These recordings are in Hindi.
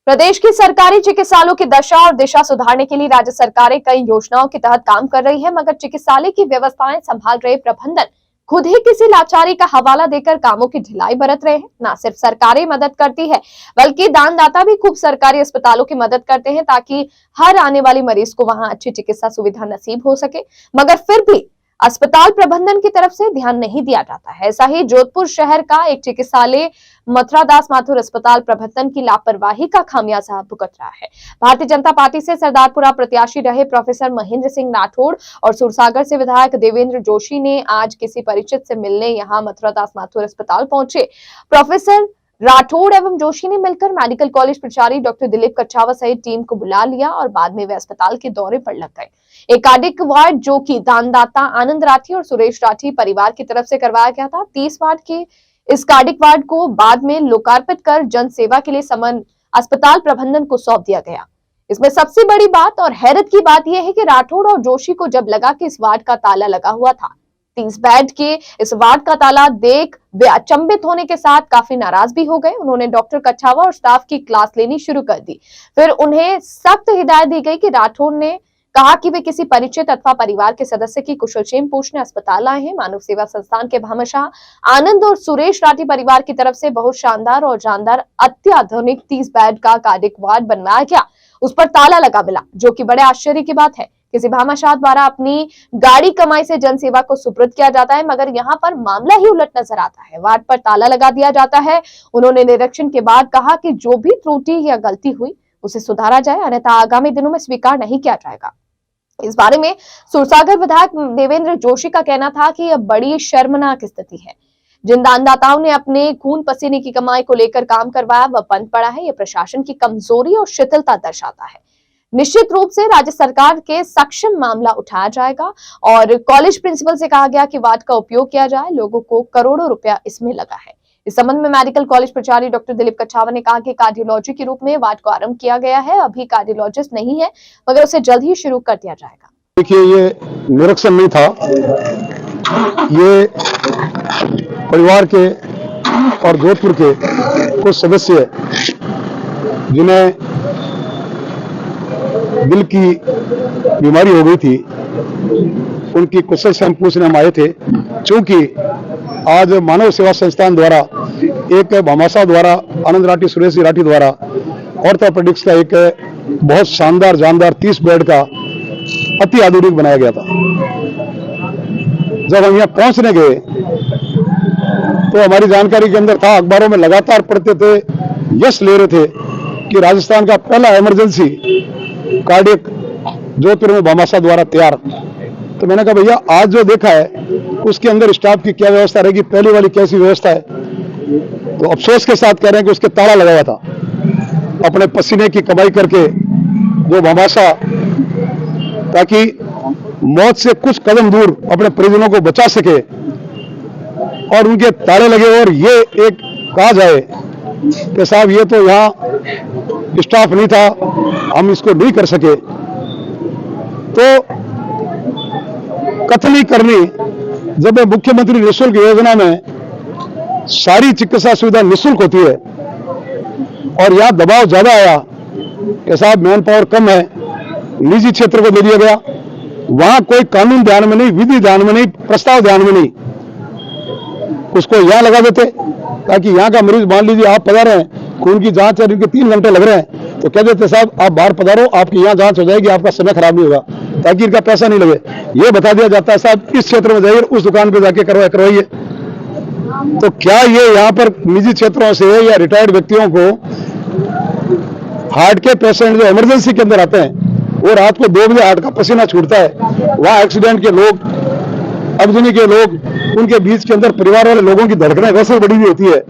प्रदेश की सरकारी चिकित्सालयों की दशा और दिशा सुधारने के लिए राज्य सरकारें कई योजनाओं के तहत काम कर रही है, मगर चिकित्सालय की व्यवस्थाएं संभाल रहे प्रबंधन खुद ही किसी लाचारी का हवाला देकर कामों की ढिलाई बरत रहे हैं। न सिर्फ सरकारें मदद करती है, बल्कि दानदाता भी खूब सरकारी अस्पतालों की मदद करते हैं ताकि हर आने वाली मरीज को वहां अच्छी चिकित्सा सुविधा नसीब हो सके, मगर फिर भी अस्पताल प्रबंधन की तरफ से ध्यान नहीं दिया जाता है। ऐसा ही जोधपुर शहर का एक चिकित्सालय मथुरादास माथुर अस्पताल प्रबंधन की लापरवाही का खामियाजा भुगत रहा है। भारतीय जनता पार्टी से सरदारपुरा प्रत्याशी रहे प्रोफेसर महेंद्र सिंह राठौड़ और सुरसागर से विधायक देवेंद्र जोशी ने आज किसी परिचित से मिलने यहां मथुरादास माथुर अस्पताल पहुंचे। प्रोफेसर राठौड़ एवं जोशी ने मिलकर मेडिकल कॉलेज प्राचार्य डॉक्टर दिलीप कच्छावा सहित टीम को बुला लिया और बाद में वे अस्पताल के दौरे पर लग गए। एक कार्डिक वार्ड जो कि दानदाता आनंद राठी और सुरेश राठी परिवार की तरफ से करवाया गया था, 30 वार्ड के इस कार्डिक वार्ड को बाद में लोकार्पित कर जन सेवा के लिए समन अस्पताल प्रबंधन को सौंप दिया गया। इसमें सबसे बड़ी बात और हैरत की बात यह है कि राठौड़ और जोशी को जब लगा कि इस वार्ड का ताला लगा हुआ था, 30 बेड के इस वार्ड का ताला देख वे अचंभित होने के साथ काफी नाराज भी हो गए। उन्होंने डॉक्टर कच्छावा और स्टाफ की क्लास लेनी शुरू कर दी। फिर उन्हें सख्त हिदायत दी गई कि राठौड़ ने कहा कि वे किसी परिचित अथवा परिवार के सदस्य की कुशलक्षेम पूछने अस्पताल आए हैं। मानव सेवा संस्थान के भामाशाह आनंद और सुरेश राठी परिवार की तरफ से बहुत शानदार और जानदार अत्याधुनिक 30 बेड का कार्डिक वार्ड बनवाया गया। उस पर ताला लगा मिला, जो कि बड़े आश्चर्य की बात है। किसी भामाशाह द्वारा अपनी गाड़ी कमाई से जनसेवा को सुपुर्द किया जाता है, मगर यहाँ पर मामला ही उलट नजर आता है। वार्ड पर ताला लगा दिया जाता है। उन्होंने निरीक्षण के बाद कहा कि जो भी त्रुटि या गलती हुई उसे सुधारा जाए, अन्यथा आगामी दिनों में स्वीकार नहीं किया जाएगा। इस बारे में सुरसागर विधायक देवेंद्र जोशी का कहना था कि यह बड़ी शर्मनाक स्थिति है। जिन दानदाताओं ने अपने खून पसीने की कमाई को लेकर काम करवाया वह बंद पड़ा है। यह प्रशासन की कमजोरी और शिथिलता दर्शाता है। निश्चित रूप से राज्य सरकार के सक्षम मामला उठाया जाएगा और कॉलेज प्रिंसिपल से कहा गया कि वार्ड का उपयोग किया जाए। लोगों को करोड़ों रुपया इसमें लगा है। इस संबंध में मेडिकल कॉलेज प्राचार्य डॉक्टर दिलीप कच्छावा ने कहा कि कार्डियोलॉजी के रूप में वार्ड को आरंभ किया गया है। अभी कार्डियोलॉजिस्ट नहीं है, मगर उसे जल्द ही शुरू कर दिया जाएगा। देखिए, ये निरीक्षण नहीं था, ये परिवार के और जोधपुर के कुछ सदस्य जिन्हें दिल की बीमारी हो गई थी, उनकी कुशल क्षेम पूछने हम आए थे। चूंकि आज मानव सेवा संस्थान द्वारा एक भामाशाह द्वारा आनंद राठी सुरेश राठी द्वारा ऑर्थोपेडिक्स का एक बहुत शानदार जानदार 30 बेड का अति आधुनिक बनाया गया था। जब हम यहाँ पहुंचने गए तो हमारी जानकारी के अंदर था, अखबारों में लगातार पढ़ते थे, यश ले रहे थे कि राजस्थान का पहला इमरजेंसी कार्डियक जोधपुर में भामाशाह द्वारा तैयार। तो मैंने कहा भैया, आज जो देखा है उसके अंदर स्टाफ की क्या व्यवस्था रहेगी, पहली वाली कैसी व्यवस्था है। तो अफसोस के साथ कह रहे हैं कि उसके ताला लगा हुआ था। अपने पसीने की कमाई करके जो भामाशाह ताकि मौत से कुछ कदम दूर अपने परिजनों को बचा सके और उनके ताले लगे, और ये एक कहा जाए कि साहब ये तो यहाँ स्टाफ नहीं था, हम इसको नहीं कर सके, तो कथनी करनी। जब मुख्यमंत्री निःशुल्क योजना में सारी चिकित्सा सुविधा निःशुल्क होती है और यहाँ दबाव ज्यादा आया कि साहब मैन पावर कम है, निजी क्षेत्र को दे दिया गया। वहां कोई कानून ध्यान में नहीं, विधि ध्यान में नहीं, प्रस्ताव ध्यान में नहीं, उसको यहां लगा देते ताकि यहाँ का मरीज, मान लीजिए आप पधारे हैं, खून की जांच है, इनके 3 घंटे लग रहे हैं, तो कह देते साहब आप बाहर पधारो, आपकी यहाँ जांच हो जाएगी, आपका समय खराब नहीं होगा, ताकि इनका पैसा नहीं लगे। ये बता दिया जाता है साहब इस क्षेत्र में जाइए, उस दुकान पे जाके करवाइए। तो क्या ये यहाँ पर निजी क्षेत्रों से या रिटायर्ड व्यक्तियों को, हार्ट के पेशेंट जो इमरजेंसी के अंदर आते हैं, वो रात को 2 बजे हार्ट का पसीना छूटता है, वहां एक्सीडेंट के लोग, अग्नि के लोग, उनके बीच के अंदर परिवार वाले लोगों की धड़कनें वैसे बड़ी हुई होती है।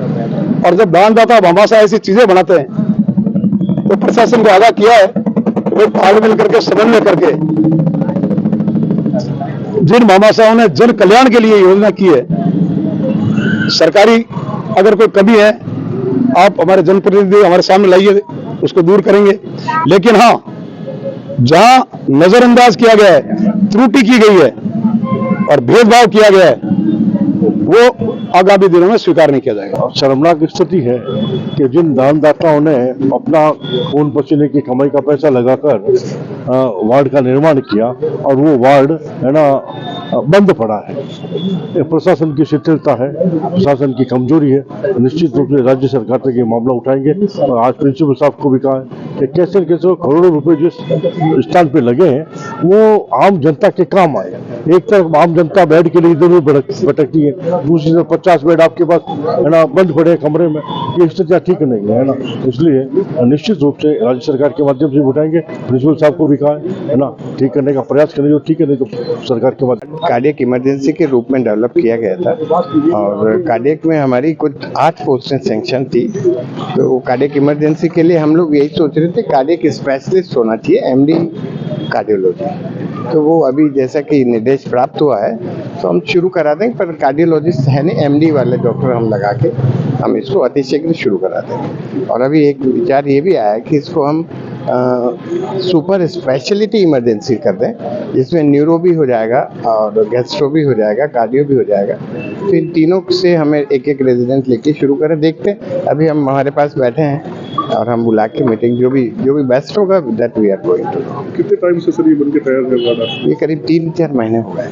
और जब दानदाता भामाशाह ऐसी चीजें बनाते हैं तो प्रशासन को आगाह किया है, वो तालमेल करके समन्वय करके जिन भामाशाहों ने जन कल्याण के लिए योजना की है, सरकारी अगर कोई कमी है आप हमारे जनप्रतिनिधि हमारे सामने लाइए, उसको दूर करेंगे। लेकिन हाँ, जहां नजरअंदाज किया गया है, त्रुटि की गई है और भेदभाव किया गया है, वो आगामी दिनों में स्वीकार नहीं किया जाएगा। शर्मनाक स्थिति है कि जिन दानदाताओं ने अपना खून पसीने की कमाई का पैसा लगाकर वार्ड का निर्माण किया और वो वार्ड है ना बंद पड़ा है, ये प्रशासन की शिथिलता है, प्रशासन की कमजोरी है। निश्चित रूप से राज्य सरकार तक ये मामला उठाएंगे और आज प्रिंसिपल साहब को भी कहा है कि कैसे कैसे करोड़ों रुपए जिस स्थान पे लगे हैं वो आम जनता के काम आए। एक तरफ आम जनता बेड के लिए इधर उधर भटकती है, दूसरी तरफ 50 बेड आपके पास है ना बंद पड़े हैं कमरे में, ये स्थितियाँ ठीक नहीं है ना। इसलिए निश्चित रूप से राज्य सरकार के माध्यम से उठाएंगे। प्रिंसिपल साहब को भी कहा है ना ठीक करने का प्रयास करेंगे, जो ठीक है नहीं तो सरकार के माध्यम। कार्डियक इमरजेंसी के रूप में डेवलप किया गया था और कार्डियक में हमारी कुछ 8 पोस्टें सेंक्शन थी। तो कार्डियक इमरजेंसी के लिए हम लोग यही सोच रहे थे कार्डियक स्पेशलिस्ट होना चाहिए, एमडी कार्डियोलॉजी। तो वो अभी जैसा कि निर्देश प्राप्त हुआ है तो हम शुरू करा देंगे, पर कार्डियोलॉजिस्ट है नहीं, एमडी वाले डॉक्टर हम लगा के हम इसको अतिशीघ्र शुरू करा देंगे। और अभी एक विचार ये भी आया है कि इसको हम सुपर स्पेशलिटी इमरजेंसी कर दें, जिसमें न्यूरो भी हो जाएगा और गैस्ट्रो भी हो जाएगा, कार्डियो भी हो जाएगा। तो इन तीनों से हमें एक एक रेजिडेंट लेके शुरू करें, देखते हैं। अभी हम हमारे पास बैठे हैं और हम बुला के मीटिंग जो भी बेस्ट होगा that we are going to. कितने टाइम से सर ये बनके तैयार कर रहा था? ये करीब 3-4 महीने हो गए।